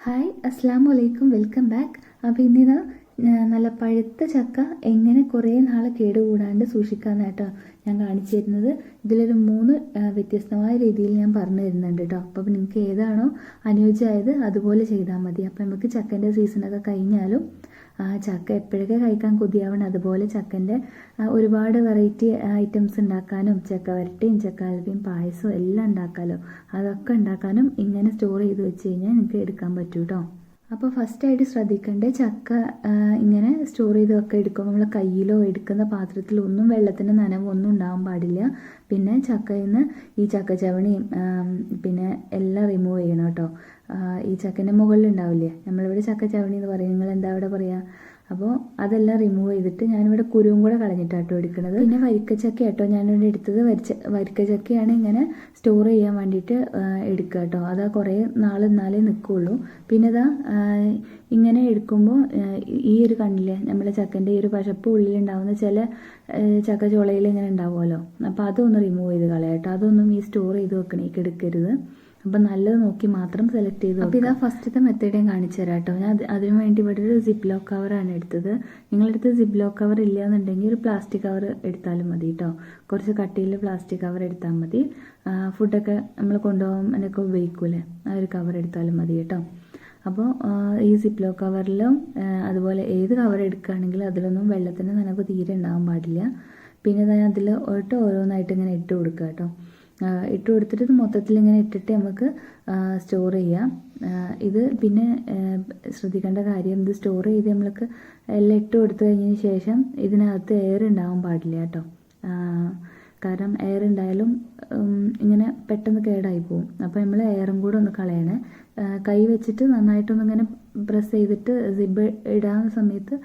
Hi അസ്സാമു അലൈക്കും, welcome back. അപ്പോൾ ഇന്നിതാ നല്ല പഴുത്ത ചക്ക എങ്ങനെ കുറേ നാൾ കേടുകൂടാണ്ട് സൂക്ഷിക്കാമെന്ന് ഞാൻ കാണിച്ചു തരുന്നത്. ഇതിലൊരു 3 വ്യത്യസ്തമായ രീതിയിൽ ഞാൻ പറഞ്ഞു തരുന്നുണ്ട് കേട്ടോ. അപ്പോൾ നിങ്ങൾക്ക് ഏതാണോ അനുയോജ്യമായത് അതുപോലെ ചെയ്താൽ മതി. അപ്പോൾ നമുക്ക് ചക്കൻ്റെ സീസണൊക്കെ കഴിഞ്ഞാലും ചക്ക എപ്പോഴൊക്കെ കഴിക്കാൻ കൊതിയാവണം അതുപോലെ ചക്കൻ്റെ ഒരുപാട് വെറൈറ്റി ഐറ്റംസ് ഉണ്ടാക്കാനും ചക്ക വരട്ടിയും ചക്ക ഹൽവയും പായസവും എല്ലാം ഉണ്ടാക്കാമല്ലോ. അതൊക്കെ ഉണ്ടാക്കാനും ഇങ്ങനെ സ്റ്റോർ ചെയ്ത് വെച്ച് കഴിഞ്ഞാൽ നിങ്ങൾക്ക് എടുക്കാൻ പറ്റും കേട്ടോ. അപ്പോൾ ഫസ്റ്റായിട്ട് ശ്രദ്ധിക്കേണ്ടത് ചക്ക ഇങ്ങനെ സ്റ്റോർ ചെയ്തൊക്കെ എടുക്കുമ്പോൾ നമ്മൾ കയ്യിലോ എടുക്കുന്ന പാത്രത്തിലോ ഒന്നും വെള്ളത്തിൻ്റെ നനവൊന്നും ഉണ്ടാകാൻ പാടില്ല. പിന്നെ ചക്കയിൽ നിന്ന് ഈ ചക്കച്ചവണിയും പിന്നെ എല്ലാം റിമൂവ് ചെയ്യണം കേട്ടോ. ഈ ചക്കൻ്റെ മുകളിൽ ഉണ്ടാവില്ലേ, നമ്മളിവിടെ ചക്കച്ചവണി എന്ന് പറയും, നിങ്ങൾ എന്താ ഇവിടെ പറയുക. അപ്പോൾ അതെല്ലാം റിമൂവ് ചെയ്തിട്ട് ഞാനിവിടെ കുരുവും കൂടെ കളഞ്ഞിട്ടാട്ടോ എടുക്കുന്നത്. പിന്നെ വരിക്കച്ചക്ക കേട്ടോ ഞാനിവിടെ എടുത്തത്. വരിക്കച്ചക്കയാണ് ഇങ്ങനെ സ്റ്റോർ ചെയ്യാൻ വേണ്ടിയിട്ട് എടുക്കുക കേട്ടോ. അതാ കുറേ നാൾ എന്നാലേ നിൽക്കുകയുള്ളൂ. പിന്നെ ഇതാ ഇങ്ങനെ എടുക്കുമ്പോൾ ഈ ഒരു കണ്ണില്ലേ നമ്മളെ ചക്കൻ്റെ ഈ ഒരു പശപ്പ് ഉള്ളിലുണ്ടാവുന്ന ചില ചക്ക ചുളയിൽ ഇങ്ങനെ ഉണ്ടാവുമല്ലോ. അപ്പോൾ അതൊന്ന് റിമൂവ് ചെയ്ത് കളയാം കേട്ടോ. അതൊന്നും ഈ സ്റ്റോർ ചെയ്ത് വെക്കണേക്ക് എടുക്കരുത്. അപ്പം നല്ലത് നോക്കി മാത്രം സെലക്ട് ചെയ്തു. അപ്പോൾ ഇതാ ഫസ്റ്റത്തെ മെത്തേഡ് ഞാൻ കാണിച്ചു തരാം കേട്ടോ. ഞാൻ അതിനു വേണ്ടി ഇവിടെ ഒരു സിപ്പ് ലോക്ക് കവറാണ് എടുത്തത്. നിങ്ങളടുത്ത് സിപ്പ് ലോക്ക് കവർ ഇല്ല എന്നുണ്ടെങ്കിൽ ഒരു പ്ലാസ്റ്റിക് കവർ എടുത്താലും മതി കേട്ടോ. കുറച്ച് കട്ടിയിൽ പ്ലാസ്റ്റിക് കവർ എടുത്താൽ മതി. ഫുഡൊക്കെ നമ്മൾ കൊണ്ടുപോകാൻ എന്നൊക്കെ ഉപയോഗിക്കൂലേ, ആ ഒരു കവർ എടുത്താലും മതി കേട്ടോ. അപ്പോൾ ഈ സിപ്പ് ലോക്ക് കവറിലും അതുപോലെ ഏത് കവർ എടുക്കുകയാണെങ്കിലും അതിലൊന്നും വെള്ളത്തിൻ്റെ നനവ് തീരെ ഉണ്ടാകാൻ പാടില്ല. പിന്നെ അതിൽ ഓരോന്നായിട്ട് ഇങ്ങനെ ഇട്ട് കൊടുക്കുക കേട്ടോ. ഇട്ട് കൊടുത്തിട്ട് ഇത് മൊത്തത്തിൽ ഇങ്ങനെ ഇട്ടിട്ട് നമുക്ക് സ്റ്റോർ ചെയ്യാം. ഇത് പിന്നെ ശ്രദ്ധിക്കേണ്ട കാര്യം, ഇത് സ്റ്റോർ ചെയ്ത് നമ്മൾക്ക് എല്ലാം ഇട്ട് കൊടുത്തു കഴിഞ്ഞതിന് ശേഷം ഇതിനകത്ത് എയർ ഉണ്ടാവാൻ പാടില്ല കേട്ടോ. കാരണം എയർ ഉണ്ടായാലും ഇങ്ങനെ പെട്ടെന്ന് കേടായി പോകും. അപ്പോൾ നമ്മൾ എയറും കൂടെ ഒന്ന് കളയണേ. കൈ വെച്ചിട്ട് നന്നായിട്ടൊന്നിങ്ങനെ പ്രസ് ചെയ്തിട്ട് സിബ് ഇടാവുന്ന സമയത്ത്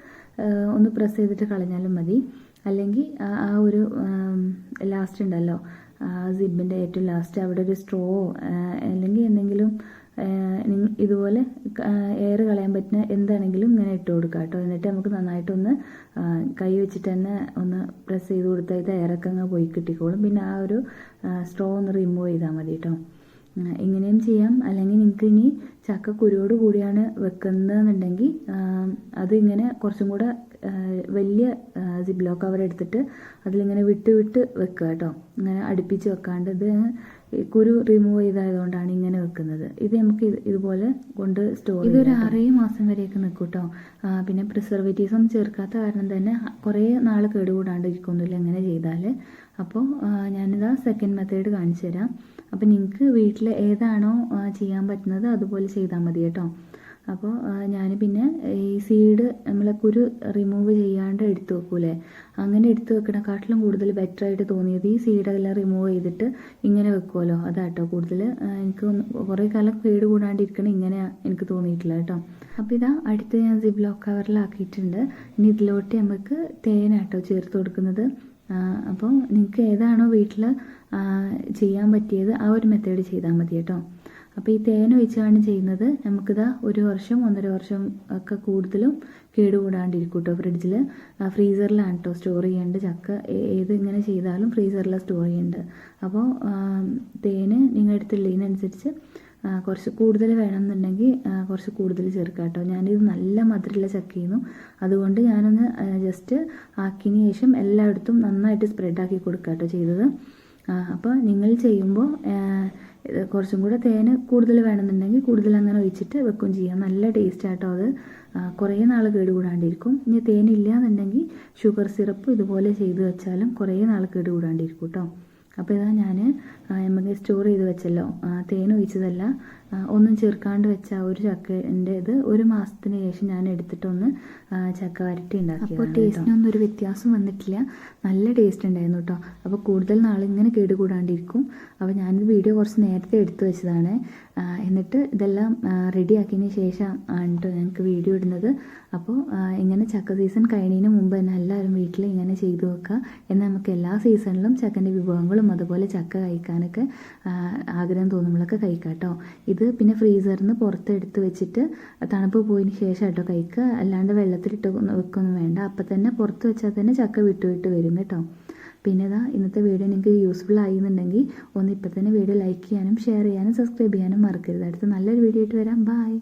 ഒന്ന് പ്രസ് ചെയ്തിട്ട് കളഞ്ഞാലും മതി. അല്ലെങ്കിൽ ആ ഒരു ലാസ്റ്റ് ഉണ്ടല്ലോ, സിബിൻ്റെ ഏറ്റവും ലാസ്റ്റ് അവിടെ ഒരു സ്ട്രോ അല്ലെങ്കിൽ എന്തെങ്കിലും ഇതുപോലെ എയർ കളയാൻ പറ്റുന്ന എന്താണെങ്കിലും ഇങ്ങനെ ഇട്ട് കൊടുക്കുക കേട്ടോ. എന്നിട്ട് നമുക്ക് നന്നായിട്ടൊന്ന് കൈ വെച്ചിട്ട് തന്നെ ഒന്ന് പ്രസ് ചെയ്ത് കൊടുത്താൽ ഇത് എയറൊക്കെ അങ്ങ് പോയി കിട്ടിക്കോളും. പിന്നെ ആ ഒരു സ്ട്രോ ഒന്ന് റിമൂവ് ചെയ്താൽ മതി കേട്ടോ. ഇങ്ങനെയും ചെയ്യാം. അല്ലെങ്കിൽ നിങ്ങൾക്ക് ഇനി ചക്ക കുരുവോട് കൂടിയാണ് വെക്കുന്നതെന്നുണ്ടെങ്കിൽ അതിങ്ങനെ കുറച്ചും കൂടെ വലിയ സിപ്പ് ലോക്ക് കവർ എടുത്തിട്ട് അതിലിങ്ങനെ വിട്ട് വെക്കുക കേട്ടോ. ഇങ്ങനെ അടുപ്പിച്ച് വെക്കാണ്ട്, ഇത് കുരു റിമൂവ് ചെയ്തായതുകൊണ്ടാണ് ഇങ്ങനെ വെക്കുന്നത്. ഇത് നമുക്ക് ഇതുപോലെ കൊണ്ട് സ്റ്റോർ ചെയ്ത് ഇതൊരു 6 മാസം വരെയൊക്കെ നിൽക്കും കേട്ടോ. പിന്നെ പ്രിസർവേറ്റീവ്സ് ഒന്നും ചേർക്കാത്ത കാരണം തന്നെ കുറേ നാൾ കേടുകൂടാണ്ട് ഇരിക്കൊന്നുമില്ല ഇങ്ങനെ ചെയ്താൽ. അപ്പോൾ ഞാനിതാ സെക്കൻഡ് മെത്തേഡ് കാണിച്ചു തരാം. അപ്പോൾ നിങ്ങൾക്ക് വീട്ടിൽ ഏതാണോ ചെയ്യാൻ പറ്റുന്നത് അതുപോലെ ചെയ്താൽ മതി കേട്ടോ. അപ്പോൾ ഞാൻ പിന്നെ ഈ സീഡ് നമ്മളെ കുരു റിമൂവ് ചെയ്യാണ്ട് എടുത്തു വെക്കൂലേ, അങ്ങനെ എടുത്തു വെക്കണേക്കാട്ടിലും കൂടുതൽ ബെറ്ററായിട്ട് തോന്നിയത് ഈ സീഡെല്ലാം റിമൂവ് ചെയ്തിട്ട് ഇങ്ങനെ വെക്കുമല്ലോ, അതാട്ടോ കൂടുതൽ എനിക്ക് കുറേ കാലം കേട് കൂടാണ്ടിരിക്കണം ഇങ്ങനെ എനിക്ക് തോന്നിയിട്ടില്ല കേട്ടോ. അപ്പോൾ ഇതാ അടുത്ത് ഞാൻ സിപ്പ് ലോക്ക് കവറിലാക്കിയിട്ടുണ്ട്. ഇനി ഇതിലോട്ട് നമുക്ക് തേനാട്ടോ ചേർത്ത് കൊടുക്കുന്നത്. അപ്പോൾ നിങ്ങൾക്ക് ഏതാണോ വീട്ടിൽ ചെയ്യാൻ പറ്റിയത് ആ ഒരു മെത്തേഡ് ചെയ്താൽ മതി കേട്ടോ. അപ്പോൾ ഈ തേൻ ഒഴിച്ചാണ് ചെയ്യുന്നത്. നമുക്കിതാ 1 വർഷം 1.5 വർഷം ഒക്കെ കൂടുതലും കേടുകൂടാണ്ടിരിക്കും കേട്ടോ. ഫ്രിഡ്ജിൽ ഫ്രീസറിലാണ് കേട്ടോ സ്റ്റോർ ചെയ്യേണ്ടത്. ചക്ക ഏത് ഇങ്ങനെ ചെയ്താലും ഫ്രീസറിലാണ് സ്റ്റോർ ചെയ്യേണ്ടത്. അപ്പോൾ തേന് നിങ്ങളുടെ അടുത്തുള്ളതിനനുസരിച്ച് കുറച്ച് കൂടുതൽ വേണമെന്നുണ്ടെങ്കിൽ കുറച്ച് കൂടുതൽ ചേർക്കാം കേട്ടോ. ഞാനിത് നല്ല മധുരമുള്ള ചക്കയിരുന്നു, അതുകൊണ്ട് ഞാനൊന്ന് ജസ്റ്റ് ആക്കിയതിന് ശേഷം എല്ലായിടത്തും നന്നായിട്ട് സ്പ്രെഡാക്കി കൊടുക്കാം കേട്ടോ ചെയ്തത്. അപ്പോൾ നിങ്ങൾ ചെയ്യുമ്പോൾ കുറച്ചും കൂടെ തേന് കൂടുതൽ വേണമെന്നുണ്ടെങ്കിൽ കൂടുതൽ അങ്ങനെ ഒഴിച്ചിട്ട് വെക്കുകയും ചെയ്യാം. നല്ല ടേസ്റ്റ് ആട്ടോ അത്. കുറേ നാൾ കേടുകൂടാണ്ടിരിക്കും. ഇനി തേനില്ല എന്നുണ്ടെങ്കിൽ ഷുഗർ സിറപ്പ് ഇതുപോലെ ചെയ്ത് വെച്ചാലും കുറേ നാൾ കേടുകൂടാണ്ടിരിക്കും കേട്ടോ. അപ്പോൾ ഇതാ ഞാൻ നമുക്ക് സ്റ്റോർ ചെയ്ത് വെച്ചല്ലോ, തേൻ ഒഴിച്ചതല്ല, ഒന്നും ചേർക്കാണ്ട് വെച്ച ഒരു ചക്കേൻ്റെ ഇത് 1 മാസത്തിന് ശേഷം ഞാൻ എടുത്തിട്ടൊന്ന് ചക്ക വരട്ടി ഉണ്ടാക്കി. അപ്പോൾ ടേസ്റ്റിനൊന്നും ഒരു വ്യത്യാസം വന്നിട്ടില്ല, നല്ല ടേസ്റ്റ് ഉണ്ടായിരുന്നു കേട്ടോ. അപ്പോൾ കൂടുതൽ നാളിങ്ങനെ കേടുകൂടാണ്ടിരിക്കും. അപ്പോൾ ഞാനിത് വീഡിയോ കുറച്ച് നേരത്തെ എടുത്തു വെച്ചതാണ്. എന്നിട്ട് ഇതെല്ലാം റെഡിയാക്കിയതിന് ശേഷം ആണ് കേട്ടോ ഞങ്ങൾക്ക് വീഡിയോ ഇടുന്നത്. അപ്പോൾ ഇങ്ങനെ ചക്ക സീസൺ കഴിയുന്നതിന് മുമ്പ് തന്നെ എല്ലാവരും വീട്ടിൽ ഇങ്ങനെ ചെയ്തു വെക്കുക. എന്നാൽ നമുക്ക് എല്ലാ സീസണിലും ചക്കൻ്റെ വിഭവങ്ങളും അതുപോലെ ചക്ക കഴിക്കാനൊക്കെ ആഗ്രഹം തോന്നുമ്പോഴൊക്കെ കഴിക്കാം കേട്ടോ. ഇത് പിന്നെ ഫ്രീസറിൽ നിന്ന് പുറത്തെടുത്ത് വെച്ചിട്ട് തണുപ്പ് പോയതിന് ശേഷം കേട്ടോ കഴിക്കുക. അല്ലാണ്ട് വെള്ളത്തിലിട്ട് വെക്കൊന്നും വേണ്ട. അപ്പം തന്നെ പുറത്ത് വെച്ചാൽ തന്നെ ചക്ക വിട്ട് വരും കേട്ടോ. പിന്നെ ഇന്നത്തെ വീഡിയോ നിങ്ങൾക്ക് യൂസ്ഫുൾ ആയിരുന്നുണ്ടെങ്കിൽ ഒന്ന് ഇപ്പം തന്നെ വീഡിയോ ലൈക്ക് ചെയ്യാനും ഷെയർ ചെയ്യാനും സബ്സ്ക്രൈബ് ചെയ്യാനും മറക്കരുത്. അടുത്ത നല്ലൊരു വീഡിയോ ആയിട്ട് വരാം. ബൈ.